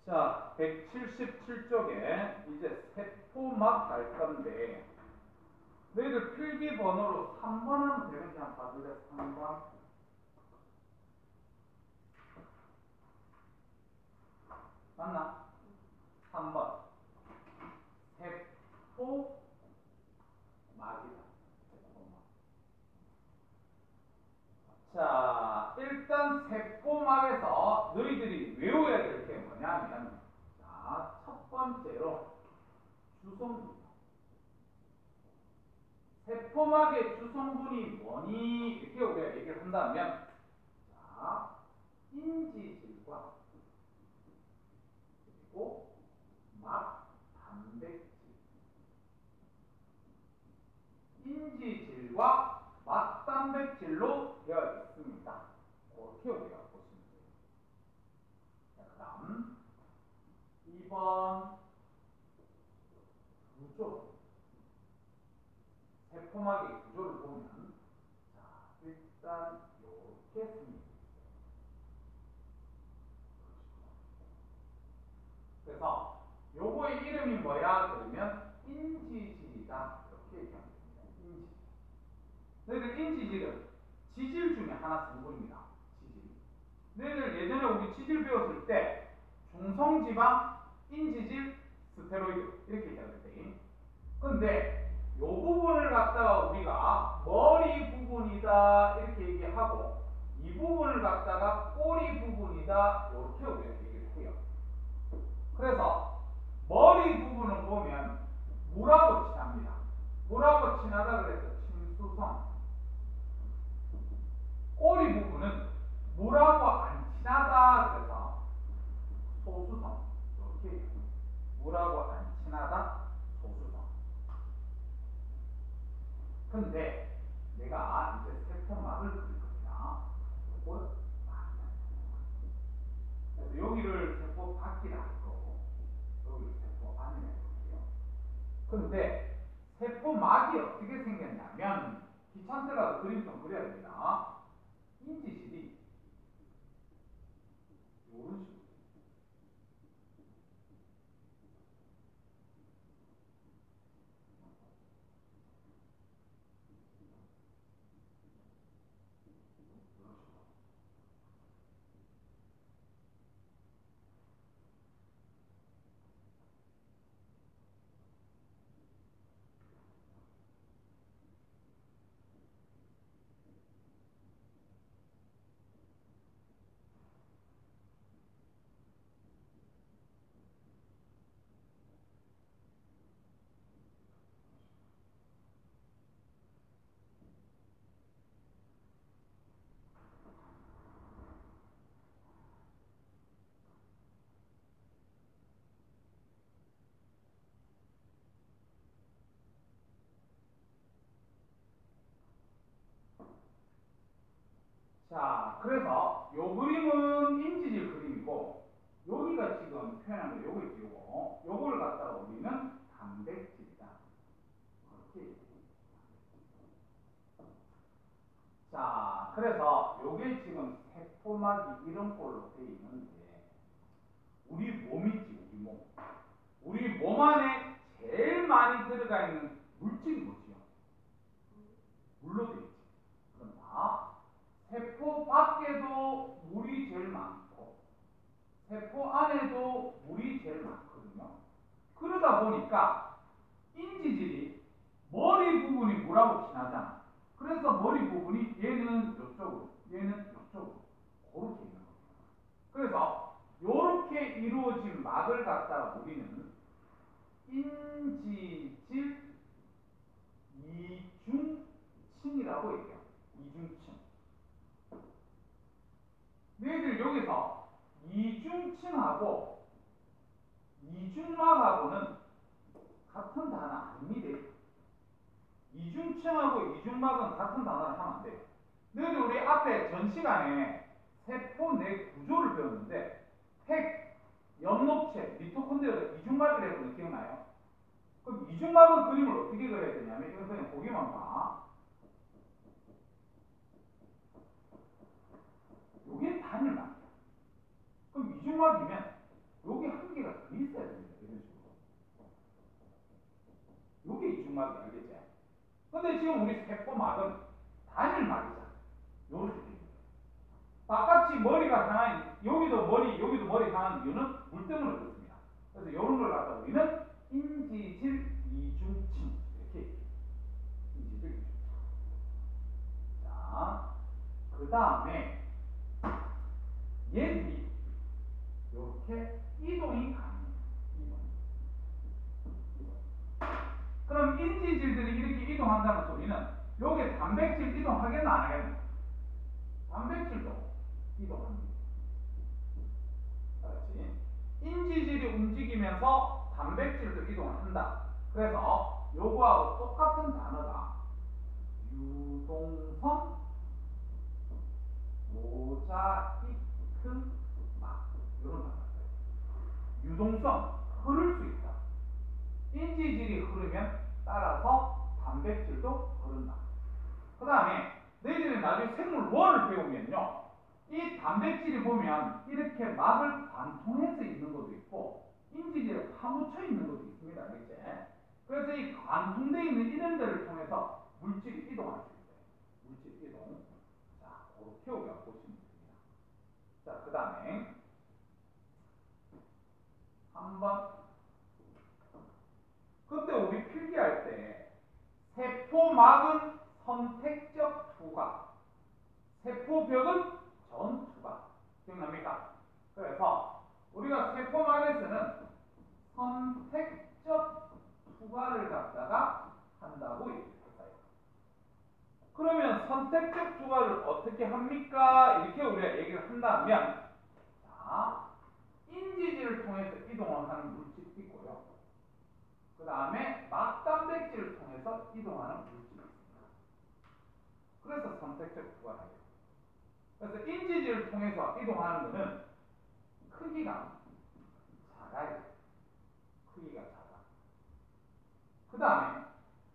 자, 177쪽에 이제 세포막 갈 건데, 너희들 필기 번호로 3번 하면 되는지 한번 봐줄래? 3번. 맞나? 3번. 세포막이다. 세포막. 자, 일단 세포막에서 너희들이 외워야 될 게 뭐냐면, 자, 첫 번째로 주성분. 세포막의 주성분이 뭐니? 이렇게 우리가 얘기를 한다면, 자, 인지질과 그리고 막 단백질. 인지질과 막 단백질로 되어 있습니다. 그렇게 우리가 보시면 돼요. 자, 그 다음 2번 구조. 세포막의 구조를 보면, 자, 일단 이렇게 생깁니다. 그래서 요거의 이름이 뭐야? 그러면 인지질이다. 이렇게 얘기하면 됩니다. 인지질. 너희들 인지질은 지질 중에 하나 성분입니다. 지질. 너희들 예전에 우리 지질 배웠을 때 중성지방, 인지질, 스테로이드 이렇게 얘기하는데, 근데 요 부분을 갖다가 우리가 머리 부분이다 이렇게 얘기하고, 이 부분을 갖다가 꼬리 부분이다 이렇게 우리가 얘기를 해요. 그래서 머리 부분은 보면 물하고 친합니다. 물하고 친하다 그래서 친수성. 꼬리 부분은 물하고 안 친하다 그래서 소수성. 이렇게 물하고 안 친하다 소수성. 근데 내가 이제 세포막을 그릴 겁니다. 이걸 그래서 여기를 세포 밖이라 할 거고, 여기를 세포 안이라 할 거예요. 근데 세포막이 어떻게 생겼냐면, 귀찮더라도 그림 좀 그려야 됩니다. 인지질이 이런 식으로. 자, 그래서 요 그림은 인지질 그림이고, 여기가 지금 표현한 거 요거 있지, 요거. 요거를 갖다가 우리는 단백질이다. 그렇게 얘기합니다. 자, 그래서 요게 지금 세포막이 이런 꼴로 되어 있는데, 우리 몸 있지, 우리 몸. 우리 몸 안에 제일 많이 들어가 있는 물질이 뭐지요? 물로 되어 있지. 그러나 세포 밖에도 물이 제일 많고, 세포 안에도 물이 제일 많거든요. 그러다 보니까 인지질이 머리 부분이 물하고 친하잖아. 그래서 머리 부분이 얘는 이쪽으로, 얘는 이쪽으로 그렇게 있는 거예요. 그래서 이렇게 이루어진 막을 갖다가 우리는 인지질 이중층이라고 얘기해요. 이중층. 너희들 여기서 이중층하고 이중막하고는 같은 단어 아닙니다. 이중층하고 이중막은 같은 단어를 하면 안 돼요. 너희들 우리 앞에 전 시간에 세포 내 구조를 배웠는데, 핵, 엽록체, 미토콘드리아가 이중막이라고 는 기억나요? 그럼 이중막은 그림을 어떻게 그려야 되냐면, 이건 그냥 보기만 봐. 요게 단일막이야. 그럼 이중막이면 여기 한 근데 지금 우리 세포막은 단일막이잖아. 요렇게 돼 있는 거예요. 바깥이 머리가 향한, 여기도 머리 향한 이유는 물 때문에 그렇습니다. 그래서 이런 걸 갖다 우리는 인지질 이중침 이렇게 얘기해요. 인지질 이중침. 자, 그 다음에 얘들이 이렇게 이동이 가능해요. 그럼 인지질들이 이렇게 이동한다는 소리는 요게 단백질 이동하겠나 안 하겠나? 단백질도 이동합니다. 알았지? 인지질이 움직이면서 단백질도 이동을 한다. 그래서 요거하고 똑같은 단어가 유동성 모자이크 막 이런 단어예요. 유동성, 흐를 수 있다. 인지질이 흐르면 따라서 단백질도 흐른다. 그 다음에 너희들이 나중에 생물 1을 배우면요, 이 단백질이 보면 이렇게 막을 관통해서 있는 것도 있고 인지질에 파묻혀 있는 것도 있습니다. 알겠지? 그래서 이 관통되어 있는 이런 데를 통해서 물질이 이동할 수 있어요. 물질 이동. 자, 그렇게 우리가 보시면 됩니다. 자, 그 다음에 한번 그때 우리 필기할 때 세포막은 선택적 투과, 세포벽은 전투과. 기억납니까? 그래서 우리가 세포막에서는 선택적 투과를 갖다가 한다고 얘기했어요. 그러면 선택적 투과를 어떻게 합니까? 이렇게 우리가 얘기를 한다면, 자, 인지질을 통해서 이동을 하는 물질이 있고요. 그 다음에 막단백질을 통해서 이동하는 물질이 있습니다. 그래서 선택적 투과를 해요. 그래서 인지질을 통해서 이동하는 것은 크기가 작아요. 크기가 작아. 그 다음에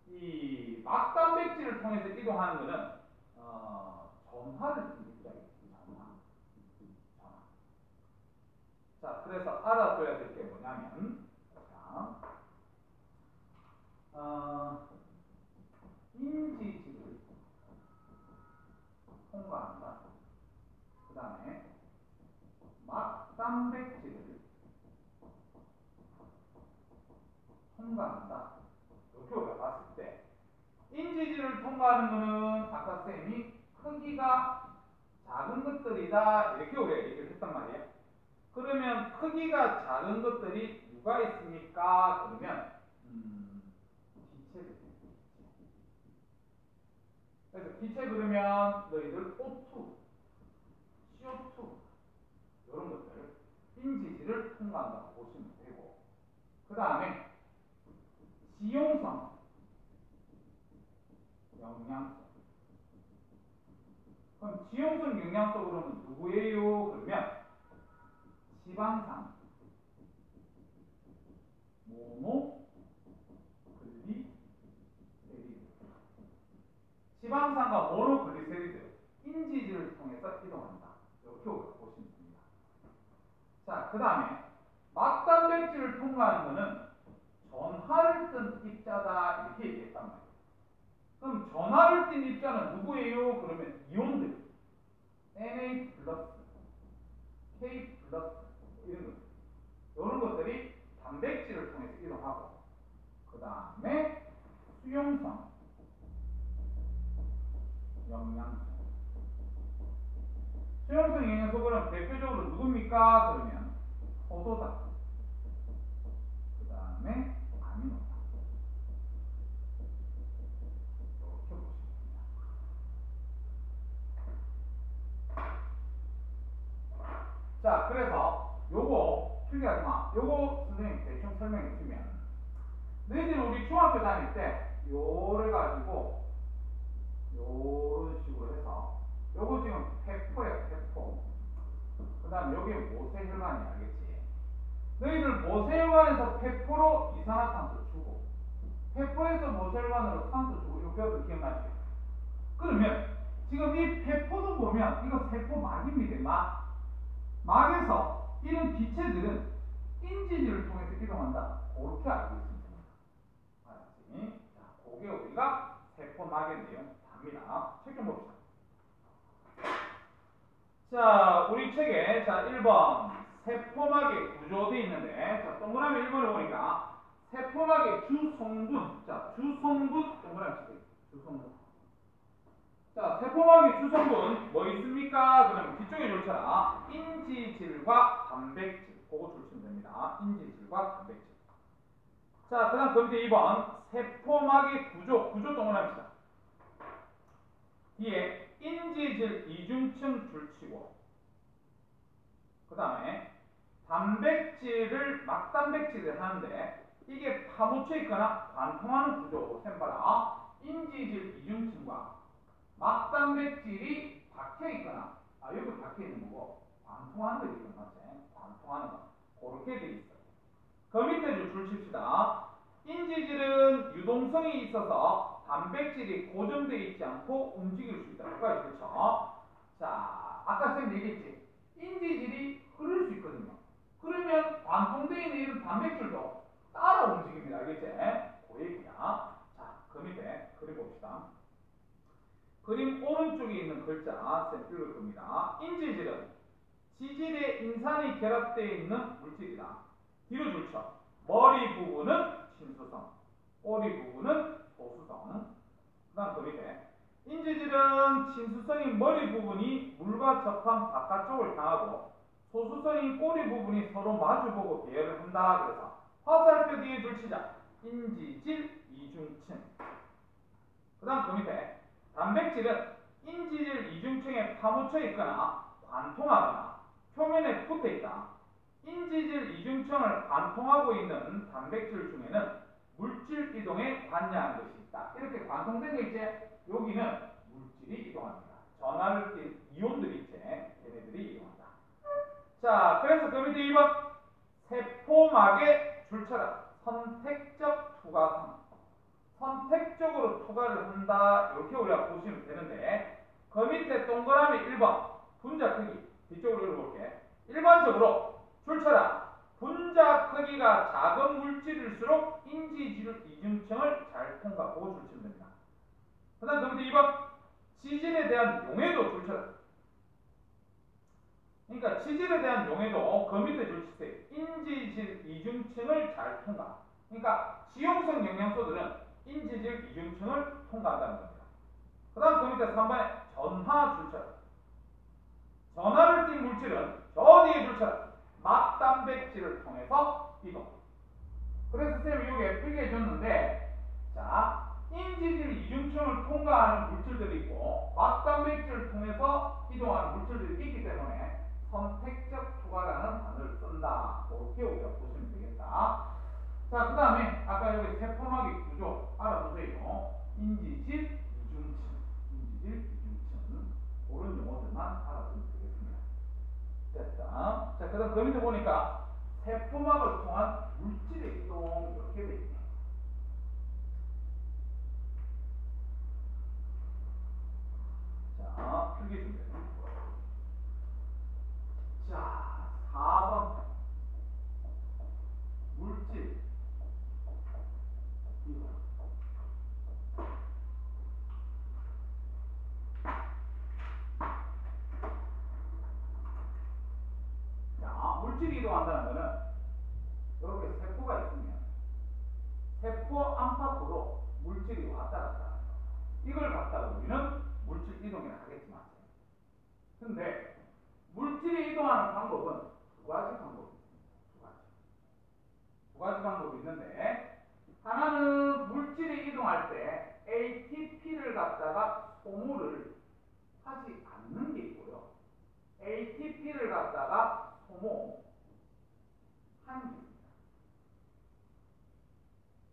이 막단백질을 통해서 이동하는 것은 전하를 씁니다. 전하. 자, 그래서 알아둬야 될 게 뭐냐면, 자, 인지질을 통과한다. 그 다음에 막단백질을 통과한다. 이렇게 우리가 봤을 때 인지질을 통과하는 것은 아까 쌤이 크기가 작은 것들이다 이렇게 우리가 얘기를 했단 말이에요. 그러면 크기가 작은 것들이 누가 있습니까? 그러면 기체들. 그래서 기체 그러면 너희들 O2, CO2 이런 것들 인지질을 통과한다고 보시면 되고, 그 다음에 지용성, 영양성. 그럼 지용성, 영양성 그러면 누구예요? 그러면 지방산, 모노글리세리드. 지방산과 모노글리세리드 인지질을 통해서 이동한다. 이렇게 보시면 됩니다. 자, 그 다음에 막단백질을 통과하는 것은 전하를 뜬 입자다 이렇게 얘기했단 말이에요. 그럼 전하를 띤 입자는 누구예요? 그러면 이온들, Na+, K+, 이런 것, 이런 것들이 단백질을 통해서 이동하고, 그 다음에 수용성, 영양소. 수용성 영양소 그럼 대표적으로 누굽니까? 그러면 포도당, 그 다음에 아미노당. 이렇게 보시면 됩니다. 자, 그래서 요거 필기하지 마. 요거 선생님 대충 설명해 주면, 너희들이 우리 중학교 다닐 때 요래 가지고 요런 식으로 해서, 요거 지금 페퍼야, 페퍼. 그 다음 여기 모세혈관이 알겠지? 너희들 모세혈관에서 페퍼로 이산화탄소 주고, 페퍼에서 모세혈관으로 산소 주고, 이거 배워도 기억나시죠? 그러면 지금 이 페퍼도 보면 이거 세포막입니다. 막에서 이런 기체들은 인지질을 통해서 이동한다. 그렇게 알고 있으면 됩니다. 알았지? 자, 그게 우리가 세포 세포막의 내용 답니다. 책 좀 봅시다. 자, 우리 책에 자 1번 세포막의 구조 돼 있는데 자 동그라미 1번을 보니까 세포막의 주성분 자 주성분 동그라미 치세요. 주성분 자 세포막의 주성분 뭐 있습니까? 그러면 뒤쪽에 줄쳐라 인지질과 단백질 그거 줄치면 됩니다. 인지질과 단백질 자 그 다음 그 밑에 2번 세포막의 구조 동그라미입니다. 뒤에 인지질 이중층 줄치고 그 다음에 단백질을 막단백질을 하는데 이게 파묻혀 있거나 관통하는 구조고 셈봐라 인지질 이중층과 막단백질이 박혀 있거나 여기 박혀 있는 거고 관통하는 거 있거든 맞지? 관통하는 거 그렇게 돼 있어. 그 밑에 줄 칩시다. 인지질은 유동성이 있어서 단백질이 고정되어 있지 않고 움직일 수 있다. 여기까지 그렇죠? 자, 아까 쌤 얘기했지. 인지질이 흐를 수 있거든요. 그러면 관통되어 있는 이런 단백질도 따라 움직입니다. 알겠지? 그 얘기야. 자, 그 밑에 그림 봅시다. 그림 오른쪽에 있는 글자 쌤 읽을 겁니다. 인지질은 지질에 인산이 결합되어 있는 물질이다. 뒤로 줄쳐. 머리 부분은 친수성, 꼬리 부분은 소수성. 그 다음 그 밑에 인지질은 친수성인 머리 부분이 물과 접한 바깥쪽을 향하고 소수성인 꼬리 부분이 서로 마주보고 배열을 한다. 그래서 화살표 뒤에 줄치자. 인지질 이중층. 그 다음 그 밑에 단백질은 인지질 이중층에 파묻혀 있거나 관통하거나 표면에 붙어 있다. 인지질 이중층을 관통하고 있는 단백질 중에는 물질 이동에 관여하는 것이 있다. 이렇게 관통된 게 이제 여기는 물질이 이동합니다. 전하를 띈 이온들이 이제 얘네들이 이동한다. 자, 그래서 그 밑에 2번 세포막의 줄쳐라. 선택적 투과성. 선택적으로 투과를 한다. 이렇게 우리가 보시면 되는데 그 밑에 동그라미 1번 분자 크기 뒤쪽으로 읽어볼게. 일반적으로 줄쳐라. 분자 크기가 작은 물질일수록 인지질 이중층을 잘 통과 보고 줄치면 됩니다. 그 다음 그 밑에 2번 지질에 대한 용해도 줄쳐라. 그러니까 지질에 대한 용해도 그 밑에 줄치세요. 인지질 이중층을 잘 통과. 그러니까 지용성 영양소들은 인지질 이중층을 통과한다는 겁니다. 그 다음 그 밑에 3번에 전하 줄쳐라. 전하를 띈 물질은 저 뒤에 줄쳐라. 막단백질을 통해서 이동. 그래서 쌤이 여기 예쁘게 해줬는데 자 인지질 이중층을 통과하는 물질들이 있고 막단백질을 통해서 이동하는 물질들이 있기 때문에 선택적 투과라는 단어를 쓴다. 그렇게 우리가 보시면 되겠다. 자, 그 다음에 아까 여기 세포막의 구조 알아보세요. 인지질 이중층, 인지질 이중층 그런 용어들만 알아보면 되겠습니다. 됐다. 자, 그 다음 그 밑에 보니까 세포막을 통한 물질의 이동 이렇게 돼 있네. 자, 필기 준비. 자, 4번 물질 이동. 자, 물질이 이동한다는 거는 이렇게 세포가 있으면 세포 안팎으로 물질이 왔다 갔다 하는 거. 이걸 갖다가 우리는 물질 이동이라 하겠지만 근데 물질이 이동하는 방법은 두 가지 방법이 있습니다. 두 가지 방법이 있는데 하나는 물질이 이동할 때 ATP를 갖다가 소모를 하지 않는 게 있고요. ATP를 갖다가 소모하는 게 있습니다.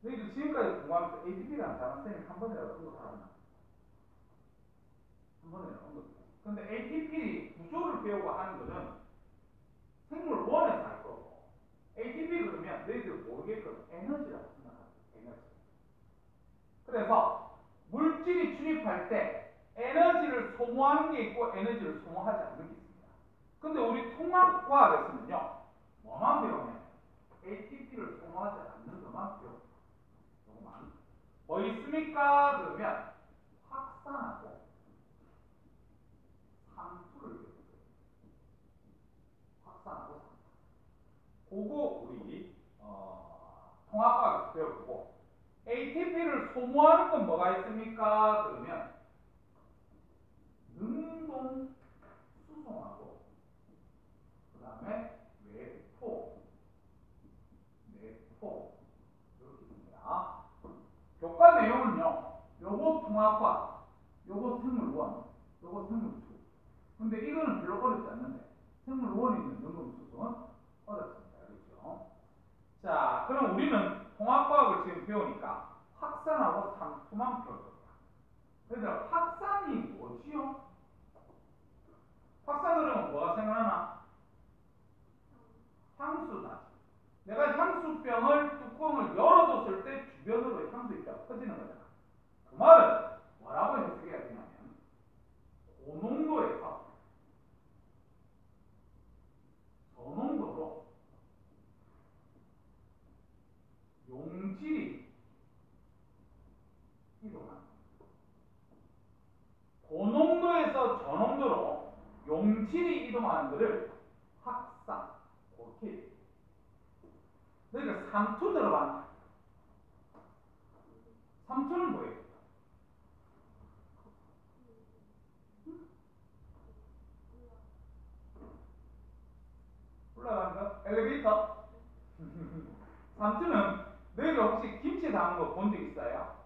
너희들 지금까지 공부하면서 ATP라는 단어 쌤이 한 번이라도 언급하나? 한 번이라도 언급. 근데 ATP 구조를 배우고 하는 거는 생물 원에서 할 거고 ATP 그러면 너희들 모르겠거든. 에너지라고 생각하세요. 에너지. 그래서 물질이 출입할 때 에너지를 소모하는 게 있고 에너지를 소모하지 않는 게 있습니다. 근데 우리 통합과학에서는요. 뭐만 배우면 ATP를 소모하지 않는 것만 배웁니다. 뭐 있습니까? 그러면 확산하고 상투를 배워요. 확산하고 상투. 그거 우리 통합과학에서 배우고 ATP를 소모하는 건 뭐가 있습니까? 그러면 능동 수송하고 그 다음에 뇌포 이렇게 있습니다. 교과 내용은요. 요거 통합과 요거 생물원 요거 생물수. 근데 이거는 별로 어렵지 않는데 생물원이 있는 능동수송은 어렵습니다. 그렇죠? 자, 그럼 우리는 통합과학을 지금 배우니까 확산하고 상투만 배울 겁니다. 그래서 확산이 뭐지요? 확산 그러면 뭐가 생각나나? 향수다. 내가 향수병을 뚜껑을 열어뒀을 때 주변으로 향수가 퍼지는 거잖아. 그 말은 뭐라고 해석해야 되냐면 고농도에서 저농도로 용질이 이동하는 고농도에서 저농도로 용질이 이동하는 것을 확산 그렇게. 그러니까 삼투 들어봤나? 삼투는 뭐예요? 올라가는 거? 엘리베이터? 삼투는 너희가 혹시 김치 담은 거 본 적 있어요?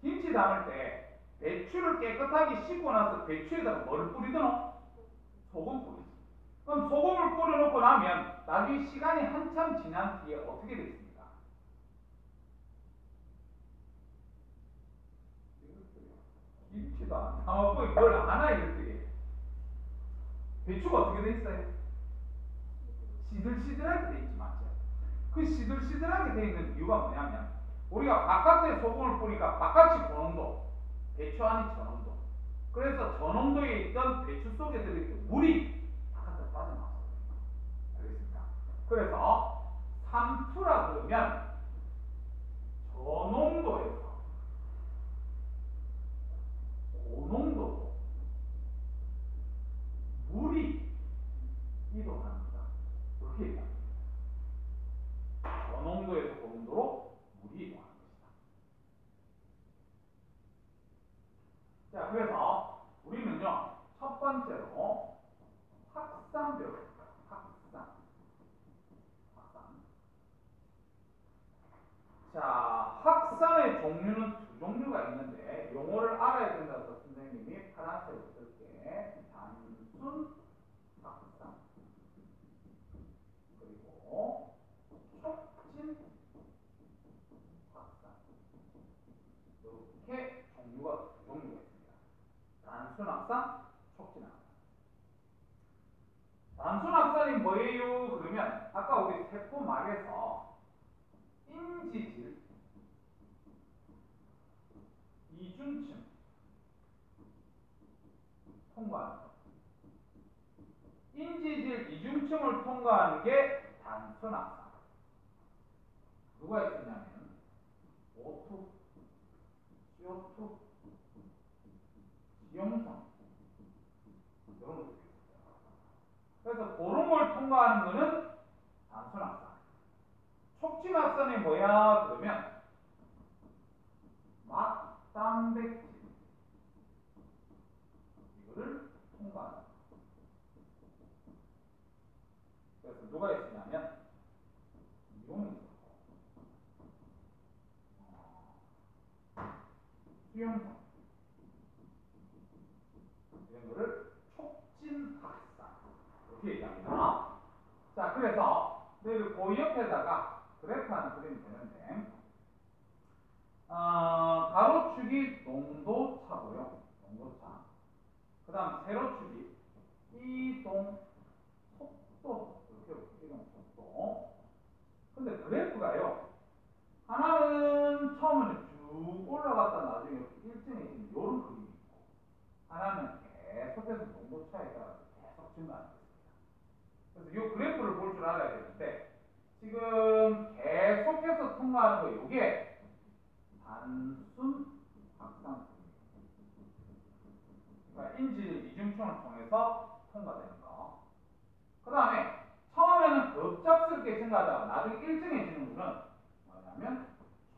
김치 담을 때 배추를 깨끗하게 씻고 나서 배추에다가 뭐를 뿌리더노? 소금 뿌리지. 그럼 소금을 뿌려놓고 나면 나중에 시간이 한참 지난 뒤에 어떻게 됐습니까? 김치도 안 담았고 이걸 안 하나 이렇게. 배추가 어떻게 돼 있어요? 시들시들하게 돼 있지 맞죠? 그 시들시들하게 돼 있는 이유가 뭐냐면 우리가 바깥에 소금을 뿌리니까 바깥이 고농도, 배추 안이 저농도. 그래서 저농도에 있던 배추 속에 들어있던 물이 바깥으로 빠져나왔어요. 알겠습니까? 그래서 삼투라 그러면 저농도에서 고농도로 물이 이동합니다. 그렇게 얘기합니다. 저농도에서 고농도로 물이 이동하는 것이다. 자, 그래서 우리는요, 첫 번째로 확산 배웠습니다. 확산. 자, 확산의 종류는 두 종류가 있는데 용어를 알아야 된다고 선생님이 파란색으로 쓸게. 단순 확산 그리고 촉진 확산 이렇게 두 종류가 있습니다. 단순 확산, 촉진 확산. 단순 확산이 뭐예요? 그러면 아까 우리 세포 말에서 인지질, 이중층 통과하는 것. 인지질 이중층을 통과하는 게 단순 확산. 누가 있었냐면 O2, CO2, 지용성 이런 것들이 있어요. 그래서 그런 걸 통과하는 거는 단순 확산. 촉진 확산이 뭐야? 그러면 막단백질 이거를 통과하는. 그래서 누가 있었냐면 이용이 있었고 수용성 이런 거를 촉진 확산 이렇게 얘기합니다. 자, 그래서 너희들 그 옆에다가 그래프 하나 그리면 되는데 가로축이 농도차고요. 농도차. 그 다음 세로축이 이동 속도 이렇게 이동 속도. 근데 그래프가요. 하나는 처음에는 쭉 올라갔다 나중에 일정에 있는 이런 그림이 있고 하나는 계속해서 농도 차에 따라서 계속 증가하는 것입니다. 그래서 이 그래프를 볼 줄 알아야 되는데 지금 계속해서 통과하는 거 이게 단순 확산 그림입니다. 인지질 이중충을 통해서 통과되는 거. 그 다음에 처음에는 급작스럽게 증가하다가 나중에 일정해지는 거는 뭐냐면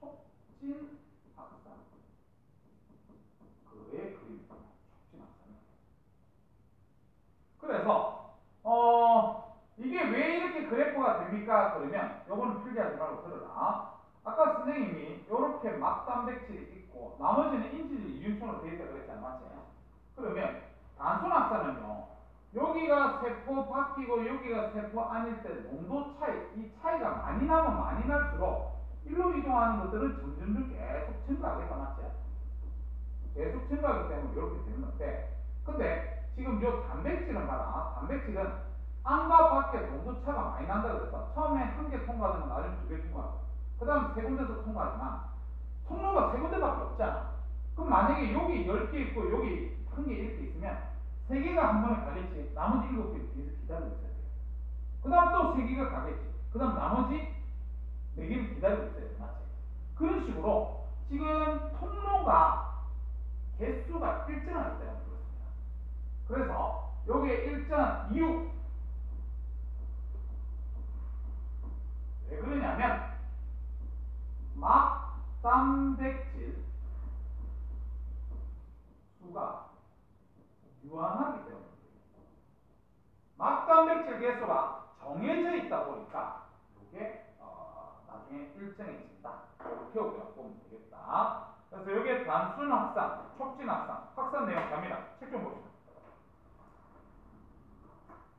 촉진 확산. 그의 그림입니다. 촉진 확산입니다. 그래서 이게 왜 이렇게 그래프가 됩니까? 그러면 요거는 필기하지 말고 들어라. 아까 선생님이 이렇게 막단백질이 있고 나머지는 인지질 이중충으로 되어 있다 그랬잖아, 맞지? 그러면 단순 확산은요, 여기가 세포 밖이고 여기가 세포 안일 때 농도 차이, 이 차이가 많이 나면 많이 날수록 일로 이동하는 것들은 점점 계속 증가하겠다, 맞지? 계속 증가하기 때문에 이렇게 되는 건데, 근데 지금 요 단백질은 봐라. 단백질은 안과 밖에 농도 차가 많이 난다 그래서 처음에 한 개 통과하면 나중에 두 개 통과하고 그 다음 세 군데서 통과하지만 통로가 세 군데밖에 없잖아. 그럼 만약에 여기 10개 있고 여기 한 개 이렇게 있으면 세 개가 한 번에 가겠지. 나머지 7개 뒤에서 기다리고 있어야 돼. 그 다음 또 세 개가 가겠지. 그 다음 나머지 4개를 기다리고 있어야 돼. 맞지? 그런 식으로 지금 통로가 개수가 일정하기 때문에 그렇습니다. 그래서 여기에 일정한 이유, 왜 그러냐면 막단백질 수가 유한하기 때문에 막단백질 개수가 정해져 있다 보니까 이게 나중에 일정해진다. 이렇게 우리가 보면 되겠다. 그래서 여기에 단순 확산, 촉진 확산, 확산 내용 갑니다. 책 좀 보시죠.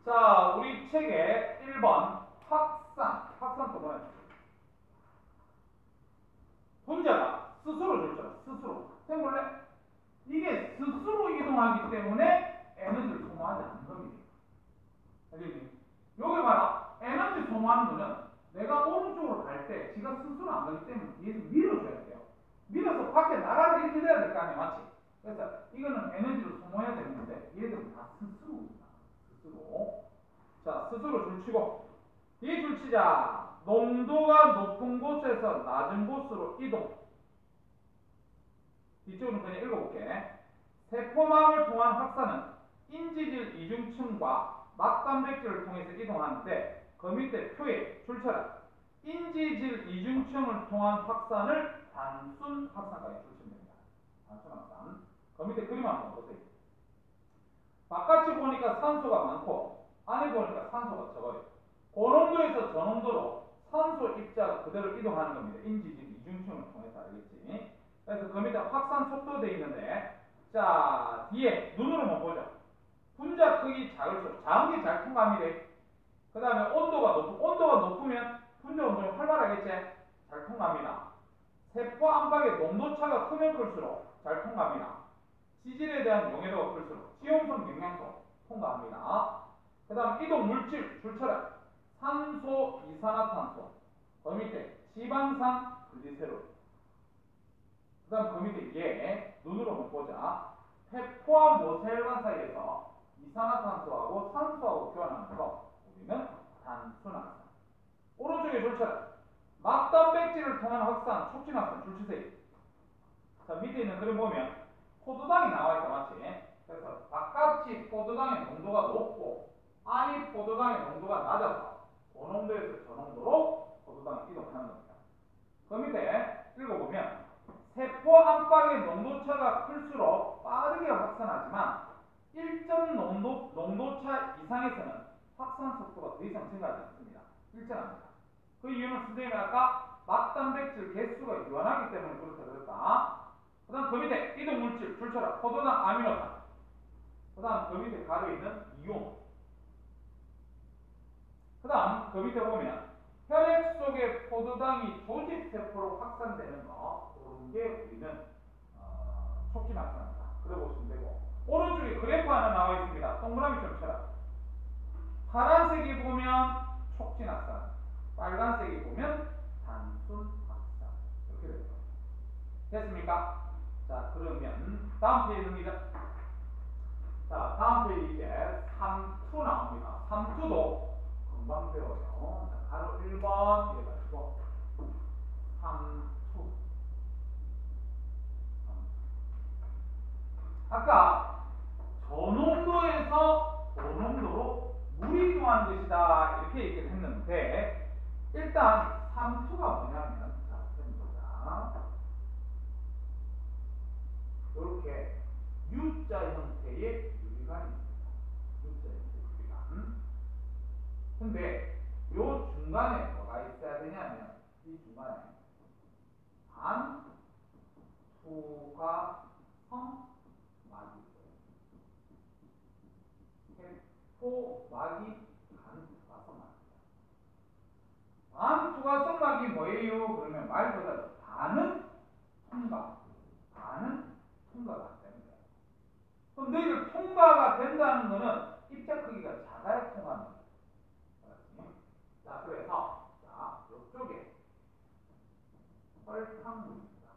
자, 우리 책에 1번 확산 또 보내주세요. 분자가 스스로 줄잖아. 스스로. 생 볼래? 이게 스스로 이동하기 때문에 에너지를 소모하지 않는 겁니다. 알겠지? 여기 봐라. 에너지 소모하는 거는 내가 오른쪽으로 갈 때 지가 스스로 안 가기 때문에 뒤에서 밀어줘야 돼요. 밀어서 밖에 나가게 이렇게 돼야 될 거 아니야, 맞지? 그래서 이거는 에너지를 소모해야 되는 건데 얘들은 다 스스로입니다. 스스로. 자, 스스로 줄치고 뒤에 줄치자. 농도가 높은 곳에서 낮은 곳으로 이동. 이쪽은 그냥 읽어볼게. 세포막을 통한 확산은 인지질 이중층과 막단백질을 통해서 이동하는데 그 밑에 표에 줄쳐라. 인지질 이중층을 통한 확산을 단순 확산까지 줄치면 됩니다. 단순 확산. 그 밑에 그림 한번 보세요. 바깥이 보니까 산소가 많고 안에 보니까 산소가 적어요. 고농도에서 저농도로 산소 입자가 그대로 이동하는 겁니다. 인지질 이중층을 통해서. 알겠지? 그래서 그 밑에 확산 속도 되어 있는데, 자, 뒤에 눈으로만 보죠. 분자 크기 작을수록 작은 게 잘 통과합니다. 그 다음에 온도가 높으면 분자 운동이 활발하겠지? 잘 통과합니다. 세포 안팎의 농도차가 크면 클수록 잘 통과합니다. 지질에 대한 용해도가 클수록 지용성 영양소 통과합니다. 그 다음 이동 물질 줄처럼 산소, 이산화탄소, 그 밑에 지방산, 글리세롤. 그 다음 그 밑에 얘 눈으로만 보자. 세포와 모세혈관 사이에서 이산화탄소하고 산소하고 교환하는 거 우리는 단순확산. 오른쪽에 줄처럼 막단백질을 통한 확산, 촉진 확산 줄치세요. 자, 밑에 있는 그림 보면 포도당이 나와 있다, 맞지? 그래서 바깥이 포도당의 농도가 높고 안이 포도당의 농도가 낮아서 고농도에서 저농도로 포도당이 이동하는 겁니다. 그 밑에 읽어보면 세포 안팎의 농도차가 클수록 빠르게 확산하지만 일정 농도차 이상에서는 확산 속도가 더 이상 증가하지 않습니다. 일정합니다. 그 이유는 선생님이 아까 막단백질 개수가 유한하기 때문에 그렇다. 그 다음 그 밑에 이동물질 줄처럼 포도당 아미노산. 그 다음 그 밑에 가로에 있는 이온. 그 다음 그 밑에 보면 혈액 속의 포도당이 조직세포로 확산되는 거, 그런 게 우리는 촉진 확산입니다. 그래 보시면 되고, 오른쪽에 그래프 하나 나와 있습니다. 동그라미 좀 쳐라. 파란색이 보면 촉진 확산, 빨간색이 보면 단순 확산. 이렇게 되죠. 됐습니까? 자, 그러면 다음 페이지입니다. 자, 다음 페이지에 3투 나옵니다. 3투도 금방 배워요. 자, 가로 1번 해가지고 3투. 아까 저농도에서 고농도로 물이 이동하는 것이다. 이렇게 얘기를 했는데, 일단 삼투가 뭐냐면, 자, 보자. 이렇게 U자 형태의 유리관입니다. U자 형태의 유리관. 근데 요 중간에 뭐가 있어야 되냐면, 이 중간에 반투가성막이 있어요. 세포막이 반투가성막입니다. 반투가성막이 뭐예요? 그러면 말 그대로 반은 통과, 반은 통과가 됩니다. 그럼 너희들 통과가 된다는 거는 입자 크기가 작아야 통과합니다. 자, 그래서 자, 이쪽에 설탕물입니다.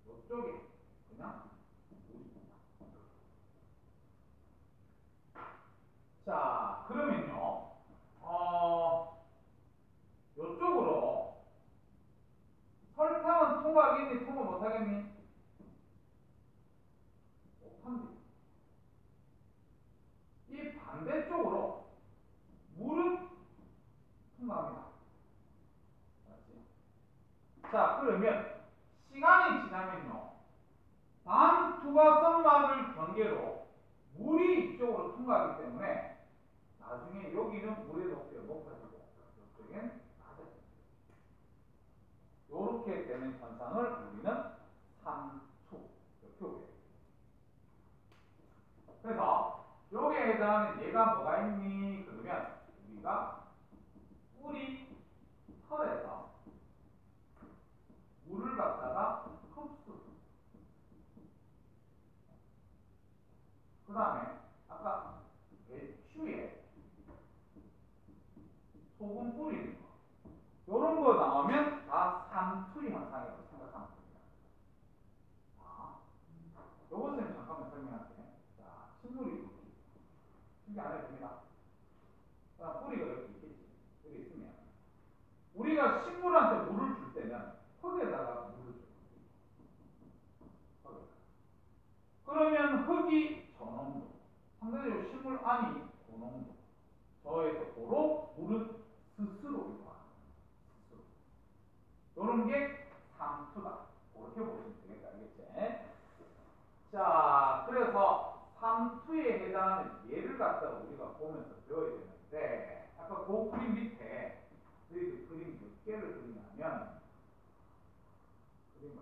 이쪽에 그냥 물입니다. 자, 그러면요, 이쪽으로 설탕은 통과하겠니? 통과 못하겠니? 못합니다. 이 반대쪽으로 물은 통과합니다. 맞지? 자, 그러면 시간이 지나면요, 반투과성막을 경계로 물이 이쪽으로 통과하기 때문에 나중에 여기는 물의 높이가 높아지고 이쪽엔 낮아집니다. 이렇게 되는 현상을 우리는 삼투 이렇게 표현해요. 그래서 여기에 해당하는 얘가 뭐가 있니? 그러면 우리가 뿌리 털에서 물을 갖다가 흡수, 그 다음에 아까 배추에 소금 뿌리는 거, 요런 거 나오면 다 삼투 현상이라고 생각하면 됩니다. 자, 요것은 잠깐만 설명할게요. 자, 식물이 이게 안 해도 됩니다. 뿌리가 이렇게 있겠지. 여기 있으면 우리가 식물한테 물을 줄 때는 흙에다가 물을 줘요. 흙에다가. 그러면 흙이 저농도, 상대적으로 식물 안이 고농도, 저에서 고로 물은 스스로 이동하는 스스로. 이런 게 삼투다. 그렇게 보시면 되겠다. 알겠지? 자, 그래서 삼투에 해당하는 예를 갖다가 우리가 보면서 배워야 되는데, 아까 그 그림 밑에 너희들 그림 몇 개를 그리냐면, 그림을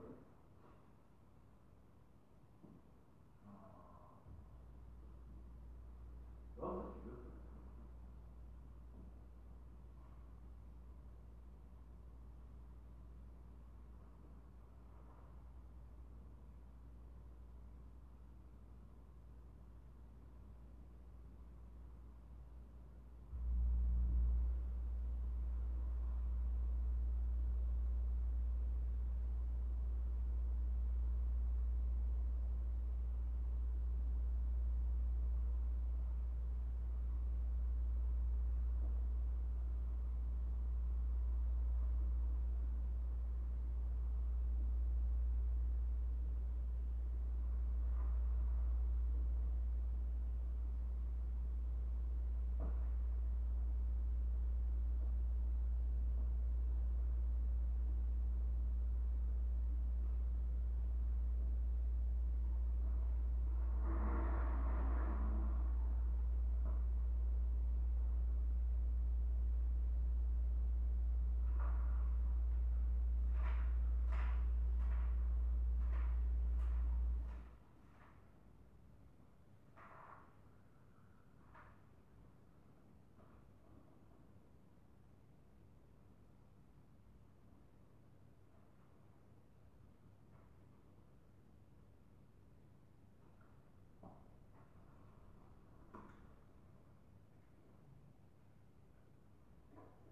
6개를 그려요.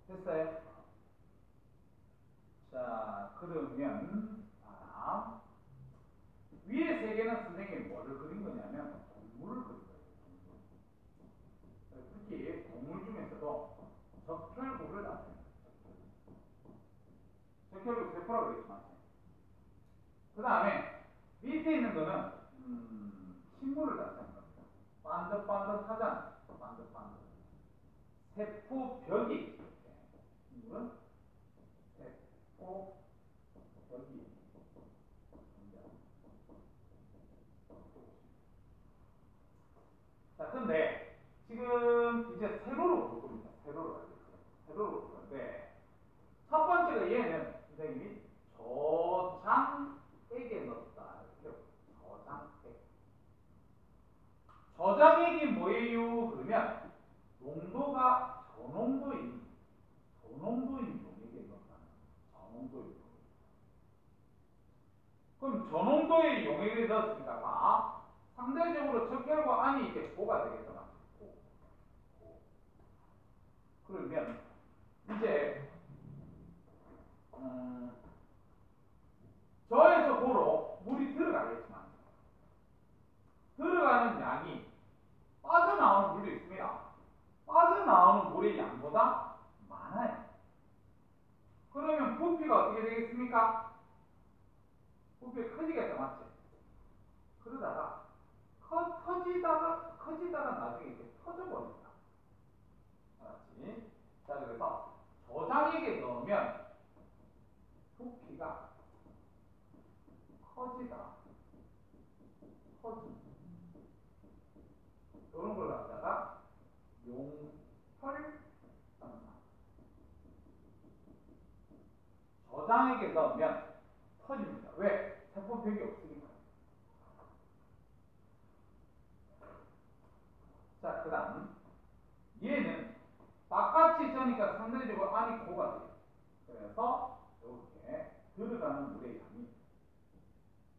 됐어요? 자, 그러면 위에 세 개는 선생님이 뭐를 그린 거냐면 동물을 그린 거예요. 동물. 특히 동물 중에서도 적혈구를 나타냅니다. 적혈구 세포라고 그랬지만, 그 다음에 밑에 있는 거는 식물을 나타낸 겁니다. 반듯반듯하잖아요. 반듯반듯. 세포벽이 식물은 세포벽이. 자, 근데 지금 이제 세로로 볼 겁니다. 세로로 알겠죠? 세로로 볼 건데 첫 번째가 얘는 선생님이 저장액에 넣었다. 이렇게 저장액. 저장액이 뭐예요? 그러면 농도가 저농도인 용액에 넣었다는 저농도인 용액. 그럼 저농도의 용액에 넣었으니까 봐. 상대적으로 적혈과 안이 이제 고가 되겠잖아. 그러면 이제 저에서 고로 물이 들어가겠지만 들어가는 양이 빠져나오는 물도 있습니다. 빠져나오는 물의 양보다 많아요. 그러면 부피가 어떻게 되겠습니까? 부피가 커지겠다, 맞지? 그러다가 커지다가 나중에 이렇게 터져버립니다. 알았지? 자, 그래서 저장액에 넣으면 부피가 커지다. 이런 걸 갖다가 용혈 상상. 저장액에 넣으면 터집니다. 왜? 세포벽이 없으니까. 자, 그 다음 얘는 바깥이 져니까 상대적으로 안이 고가 돼요. 그래서 이렇게 들어가는 물의 양이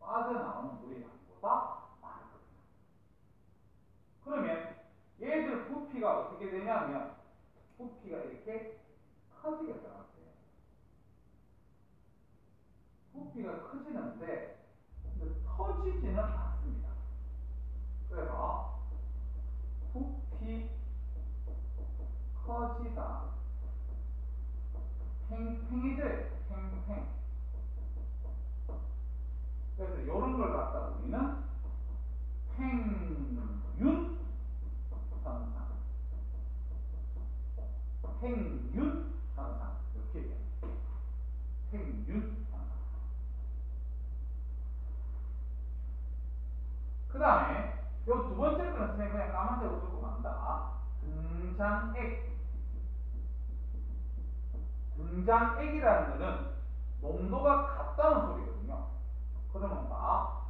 빠져나오는 물의 양보다 많을 겁니다. 그러면 얘들 부피가 어떻게 되냐면 부피가 이렇게 커지겠다. 부피가 커지는데 터지지는 않습니다. 그래서 부피 커지다. 팽팽해져요. 팽팽. 그래서 이런 걸 갖다 우리는 팽윤 현상. 팽윤 현상. 이렇게 돼요. 팽윤 현상. 그 다음에 요 두 번째 거는 선생님 그냥 까만색으로 쓰고 간다. 등장액. 등장액이라는 거는 농도가 같다는 소리거든요. 그러면 봐.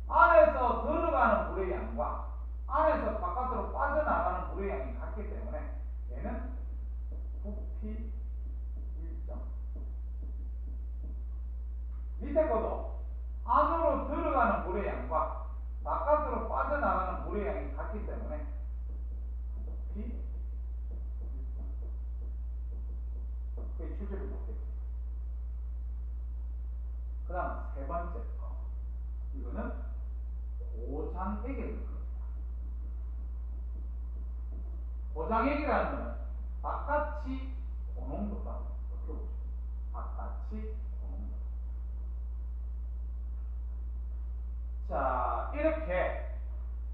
안에서 들어가는 물의 양과 안에서 바깥으로 빠져나가는 물의 양이 같기 때문에 얘는 부피 일정. 밑에 것도 안으로 들어가는 물의 양과 바깥으로 빠져나가는 물의 양이 같기 때문에 부피 일정. 그게 출제를 못했죠. 그 다음 세 번째 거. 이거는 고장액에 넣는 겁니다. 고장액이라는 거는 바깥이 고농도다. 어떻게 보시죠? 바깥이 고농도. 자, 이렇게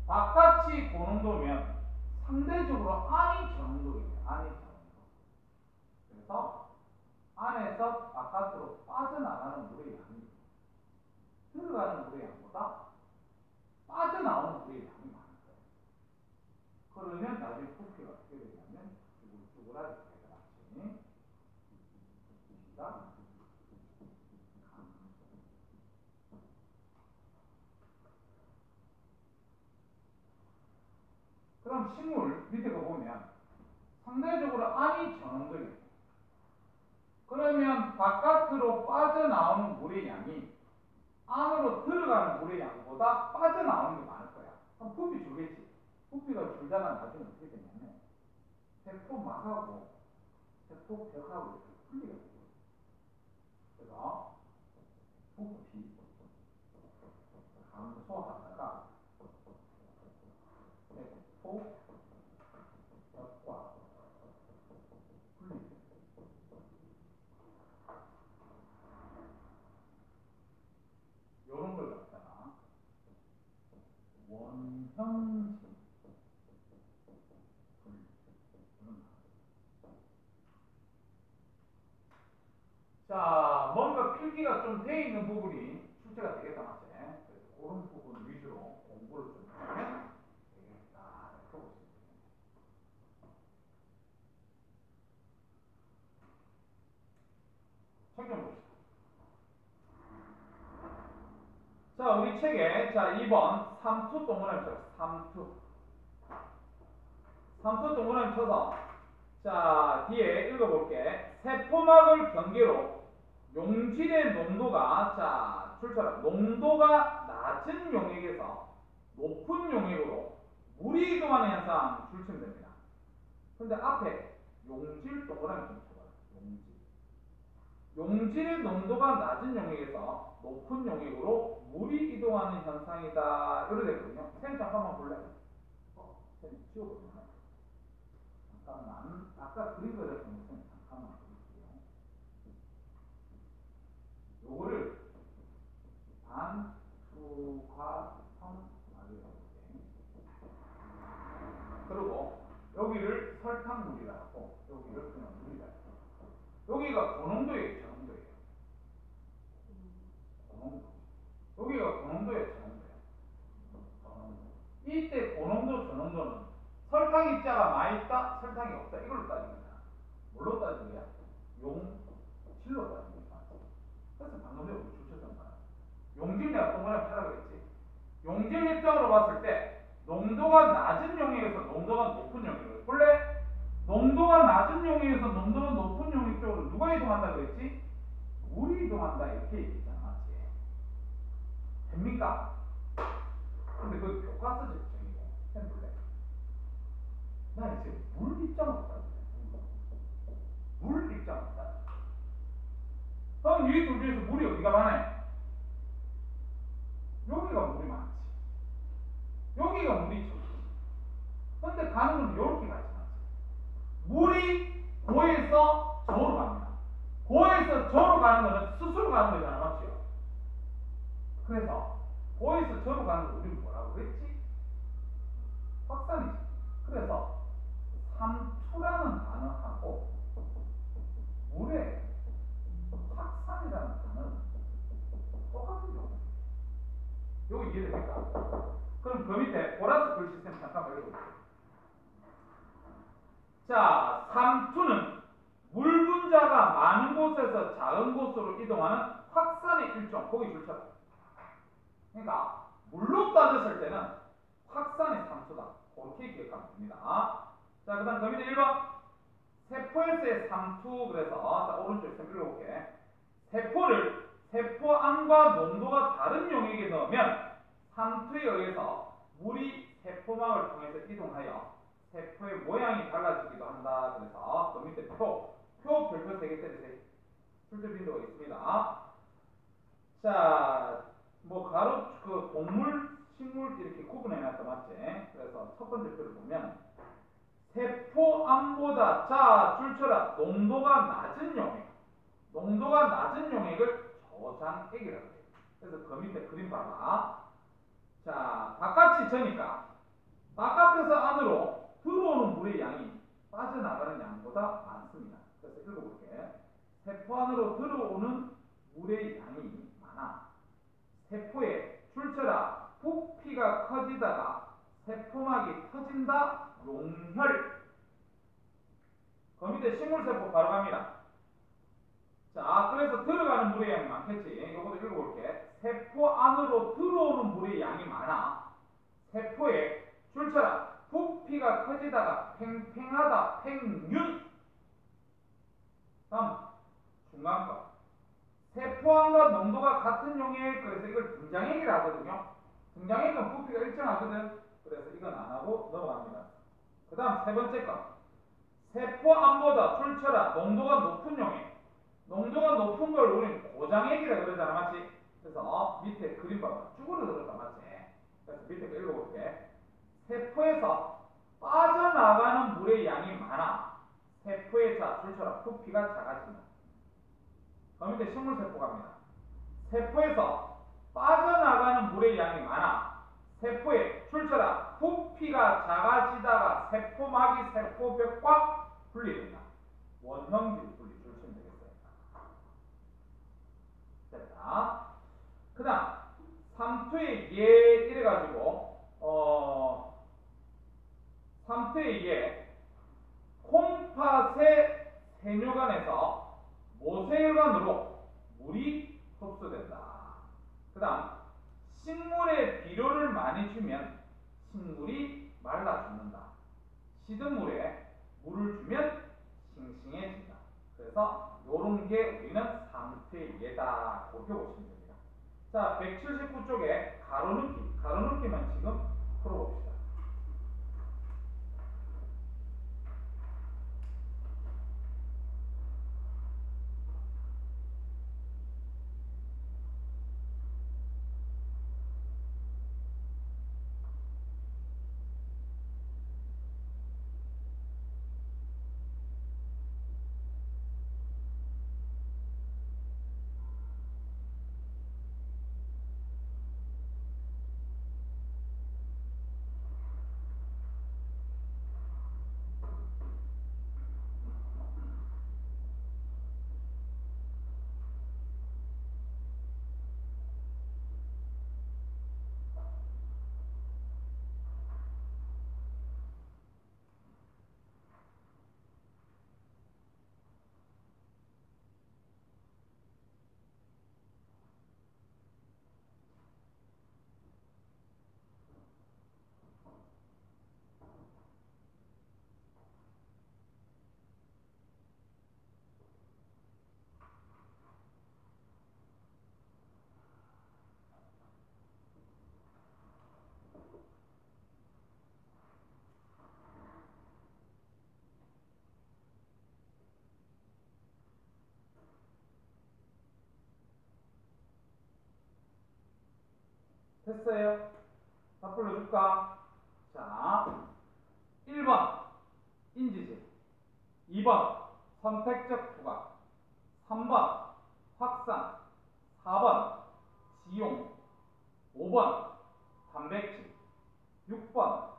바깥이 고농도면 상대적으로 안이 저농도입니다. 안이 저농도. 그래서 안에서 바깥으로 빠져나가는 물의 양이 들어가는 물의 양보다 빠져나오는 물의 양이 많은 거예요. 그러면 나중에 부피가 어떻게 되냐면 쭈글쭈글하게 되겠지. 부피가 감소. 그럼 식물 밑에 거 보면 상대적으로 안이 저농도예요. 그러면 바깥으로 빠져나오는 물의 양이 안으로 들어가는 물의 양보다 빠져나오는 게 많을 거야. 그럼 부피 줄겠지. 부피가 줄다가 나중에 어떻게 되냐면 세포막하고 세포벽하고 이렇게 풀리게 돼요. 그래서 부피 감소하다가 세포벽과 풀리게 돼요. 요런 걸 갖다가 원형 자, 뭔가 필기가 좀 돼 있는 부분이 출제가 되겠다, 맞지? 그래서 그런 부분 위주로 공부를 좀 하면 되겠다. 이렇게 보시면 됩니다. 책 좀 봅시다. 자, 우리 책에, 자, 2번, 3투 동그라미 쳐서, 3투. 3투 동그라미 쳐서, 자, 뒤에 읽어볼게. 세포막을 경계로 용질의 농도가, 자, 출처럼 농도가 낮은 용액에서 높은 용액으로 물이 이동하는 현상 출치면 됩니다. 근데 앞에 용질 동그라미 좀 쳐봐요. 용질. 용질의 농도가 낮은 용액에서 높은 용액으로 물이 이동하는 현상이다. 이렇게 되거든요. 쌤 잠깐만 볼래? 쌤 지워보자. 잠깐만. 아까 그린 거를 쌤 잠깐만 볼게요. 요거를 반투과성 말이라고 해. 그리고 여기를 설탕물이라고, 여기를 그냥 물이라고. 여기가 고농도예요, 저농도예요? 고농도. 여기가 고농도예요, 저농도예요? 저농도. 이때 고농도, 저농도는 설탕 입자가 많이 있다, 설탕이 없다, 이걸로 따지는 거야. 뭘로 따지는 거야? 용질로 따지는 거야. 그래서 방금 전에 우리 주셨던 거야. 용질 내가 동그라미 쳐라 그랬지. 용질 입장으로 봤을 때 농도가 낮은 용액에서 농도가 높은 용액으로, 원래 농도가 낮은 용액에서 농도가 높은 용액 쪽으로 누가 이동한다 그랬지? 물이 이동한다 이렇게 얘기했잖아, 맞지? 됩니까? 근데 그 교과서 집중이고 샘플래. 나 이제 물 입장으로 따질래. 물 입장으로 따질래. 그럼 이 둘 중에서 물이 어디가 많아요? 여기가 물이 많지. 여기가 물이 적지. 근데 가는 건 이렇게 가지 않지. 물이 고에서 저로 갑니다. 고에서 저로 가는 거는 스스로 가는 거잖아, 맞죠? 그래서 고에서 저로 가는 거 우리는 뭐라고 그랬지? 확산이지. 그래서 3투라는 단어하고 물의 확산이라는 단어는 똑같은 경우. 이거 이해됩니까? 그럼 그 밑에 보라색 글 시스템 잠깐 읽어볼게요. 자, 3투는 물 분자가 많은 곳에서 작은 곳으로 이동하는 확산의 일종, 거기 줄쳐라. 그러니까 물로 따졌을 때는 확산의 3투다. 그렇게 기억하면 됩니다. 자, 그 다음 그 밑에 1번 세포에서의 3투. 그래서 자, 오른쪽에 좀 읽어볼게. 세포를 세포 안과 농도가 다른 용액에 넣으면 3투에 의해서 물이 세포막을 통해서 이동하여 세포의 모양이 달라지기도 한다. 그래서 그 밑에 표 별표 3개 때리세요. 출제 빈도가 있습니다. 자, 뭐 가로 그 동물, 식물 이렇게 구분해놨다, 맞지? 그래서 첫 번째 표를 보면 세포 안보다, 자, 줄쳐라, 농도가 낮은 용액. 농도가 낮은 용액을 저장액이라고 해요. 그래서 그 밑에 그림 봐봐. 자, 바깥이 저니까 바깥에서 안으로 들어오는 물의 양이 빠져나가는 양보다 많습니다. 그래서 읽어볼게. 세포 안으로 들어오는 물의 양이 많아. 세포에 줄쳐라, 부피가 커지다가 세포막이 터진다. 용혈. 그 밑에 식물세포 바로 갑니다. 자, 그래서 들어가는 물의 양이 많겠지. 이것도 읽어볼게. 세포 안으로 들어오는 물의 양이 많아. 세포에 줄쳐라, 부피가 커지다가 팽팽하다. 팽윤. 다음 중간 거. 세포안과 농도가 같은 용액. 그래서 이걸 등장액이라 하거든요. 등장액은 부피가 일정하거든. 그래서 이건 안 하고 넘어갑니다. 그 다음 세 번째 거. 세포안보다 줄쳐라, 농도가 높은 용액. 농도가 높은 걸 우리는 고장액이라 그러잖아, 맞지? 그래서 밑에 그림 봐봐. 쭈그러 들었다, 맞지? 그래서 밑에 거 읽어볼게. 세포에서 빠져나가는 물의 양이 많아. 세포의 자, 줄쳐라, 부피가 작아진다. 그 밑에 식물세포 갑니다. 세포에서 빠져나가는 물의 양이 많아. 세포에 줄쳐라, 부피가 작아지다가 세포막이 세포벽과 분리된다. 원형질 분리 줄치면 되겠어요. 됐다. 그 다음 3투의 예 이래가지고 3투의 예 콩팥의 세뇨간에서 모세혈관으로 물이 흡수된다. 그 다음 식물에 비료를 많이 주면 식물이 말라 죽는다. 시든 물에 물을 주면 싱싱해진다. 그래서 요런 게 우리는 3투의 예다. 그렇게 보시면 됩니다. 자, 179쪽에 가로넣기. 가로넣기만 지금 풀어봅시다. 됐어요? 다 불러줄까? 자, 1번 인지질, 2번 선택적 투각, 3번 확산, 4번 지용, 5번 단백질, 6번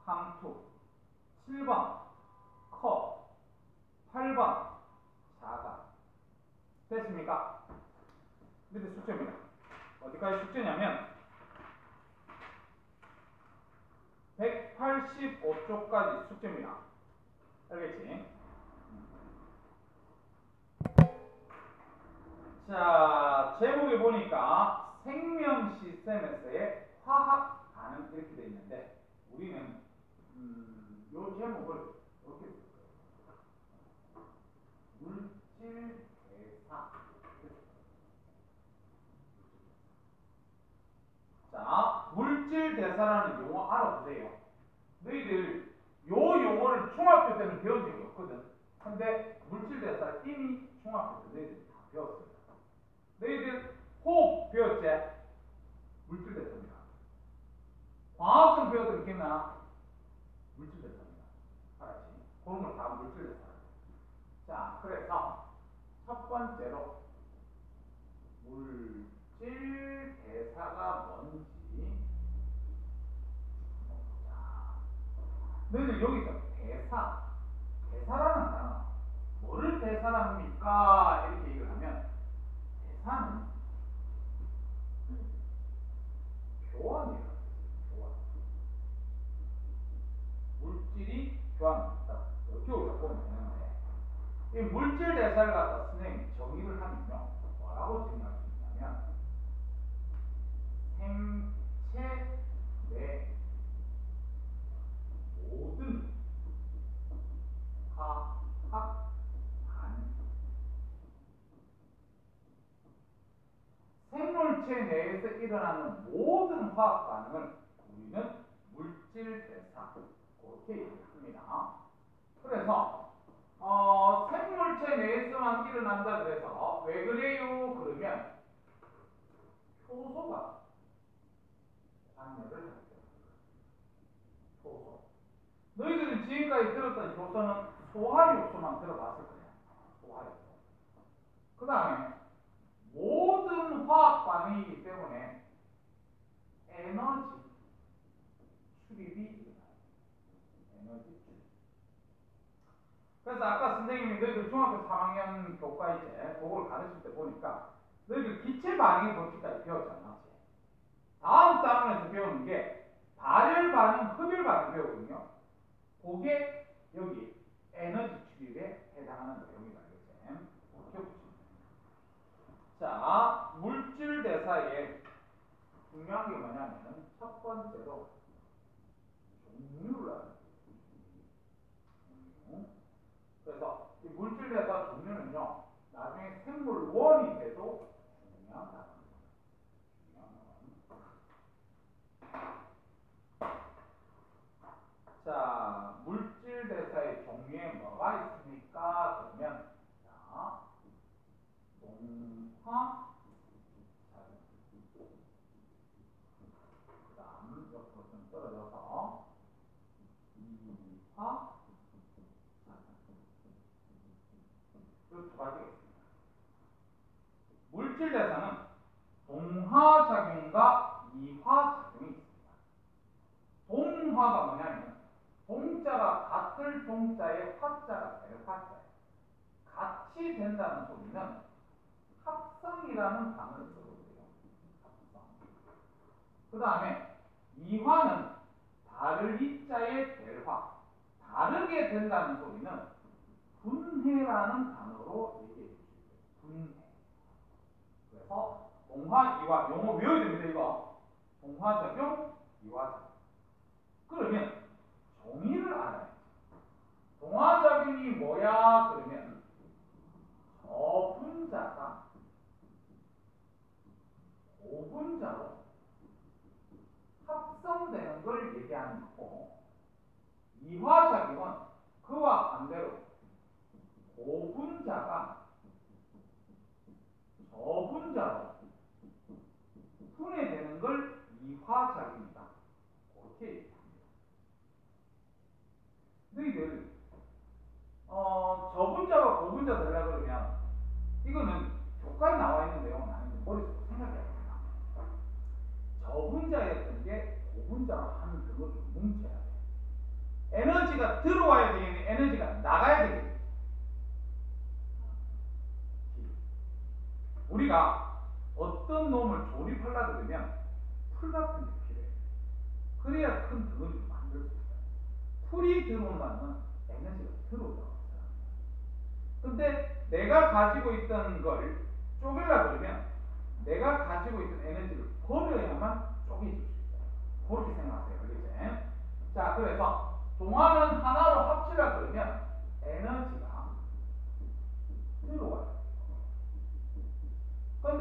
삼투, 7번 컵, 8번 자가. 됐습니까? 밑에 숙제입니다. 어디까지 숙제냐면 185쪽까지 숙제입니다. 알겠지? 자, 제목에 보니까 생명 시스템에서의 화학 반응 이렇게 되어 있는데 우리는 요 제목을 이렇게 쓸 거예요. 물질 대사. 자, 물질 대사라는 용어 알아보세요. 너희들 요 용어를 중학교 때는 배운 적이 없거든. 근데 물질 대사 이미 중학교 때 너희들 다 배웠습니다. 너희들 호흡 배웠지? 물질 대사입니다. 광합성 배워도 있겠나? 물질 대사입니다. 알았지? 그런 걸 다 물질 대사. 자, 그래서 첫 번째로 물질 대사가 뭔지 보자. 너희들 여기서 대사라는 단어 뭐를 대사라 합니까? 이렇게 얘기를 하면 대사는 교환이에요. 교환. 물질이 교환합니다. 이렇게 우리가 보면 되는데 이 물질 대사를 갖다 선생님이 정의를 하면요. 뭐라고 정의할 수 있냐면 생체 내 모든 화학 반응 생물체 내에서 일어나는 모든 화학 반응을 우리는 물질 대사 그렇게 얘기합니다. 그래서 생물체 내에서만 일어난다 그래서 왜 그래요? 그러면 효소가 관여를 하게 됩니다. 효소. 너희들이 지금까지 들었던 효소는 소화효소만 들어봤을 거야. 소화효소. 그 다음에 모든 화학 반응이기 때문에 에너지 출입이 일어나요. 에너지 출입. 그래서 아까 선생님이 너희들 중학교 3학년 교과 이제 그걸 가르칠 때 보니까 너희들 기체 반응의 법칙까지 배웠잖아. 다음 단원에서 배우는 게 발열 반응, 흡열 반응 배우거든요. 그게 여기 에너지 출입에 해당하는 내용이다. 이렇게 보시면 됩니다. 자, 물질 대사에 중요한 게 뭐냐면 첫 번째로 종류를 알아요. 종류. 그래서 이 물질 대사 종류는요, 나중에 생물 원이 돼도 중요한 단어입니다. 자, 물질 대사의 종류에 뭐가 있습니까? 그러면 자, 동화, 그 다음 옆으로 좀 떨어져서 이화, 이두 가지가 있습니다. 물질 대사는 동화작용과 이화작용이 있습니다. 동화가 뭐냐면 동자가 같을 동자에 화자가 될 화자예요. 같이 된다는 소리는 합성이라는 단어를 써보세요. 합성. 그 다음에 이화는 다를 이자에 될 화. 다르게 된다는 소리는 분해라는 단어로 얘기해 주시죠. 분해. 그래서 동화, 이화, 용어 외워야 됩니다. 이거. 동화작용, 이화작용. 그러면 종이를 알아야지. 동화작용이 뭐야? 그러면 저분자가 고분자로 합성되는 걸 얘기하는 거고, 이화작용은 그와 반대로 고분자가 저분자로 분해되는 걸 이화작용이다. 그렇게 얘기합니다. 너희들 저분자가 고분자 되려고 그러면 이거는 교과에 나와 있는 내용은 아닌데 머릿속으로 생각해야 됩니다. 저분자였던 게 고분자로 하는 그걸 좀 뭉쳐야 돼. 에너지가 들어와야 되겠네, 에너지가 나가야 되겠네. 우리가 어떤 놈을 조립하려고 그러면 풀 같은 게 필요해. 그래야 큰 덩어리를 만들 수 있어요. 풀이 들어오면 에너지가 들어오잖아. 근데 내가 가지고 있던 걸 쪼개려고 그러면 내가 가지고 있던 에너지를 버려야만 쪼개질 수 있어요. 그렇게 생각하세요. 그렇지? 자, 그래서 동화는 하나로 합치려고 그러면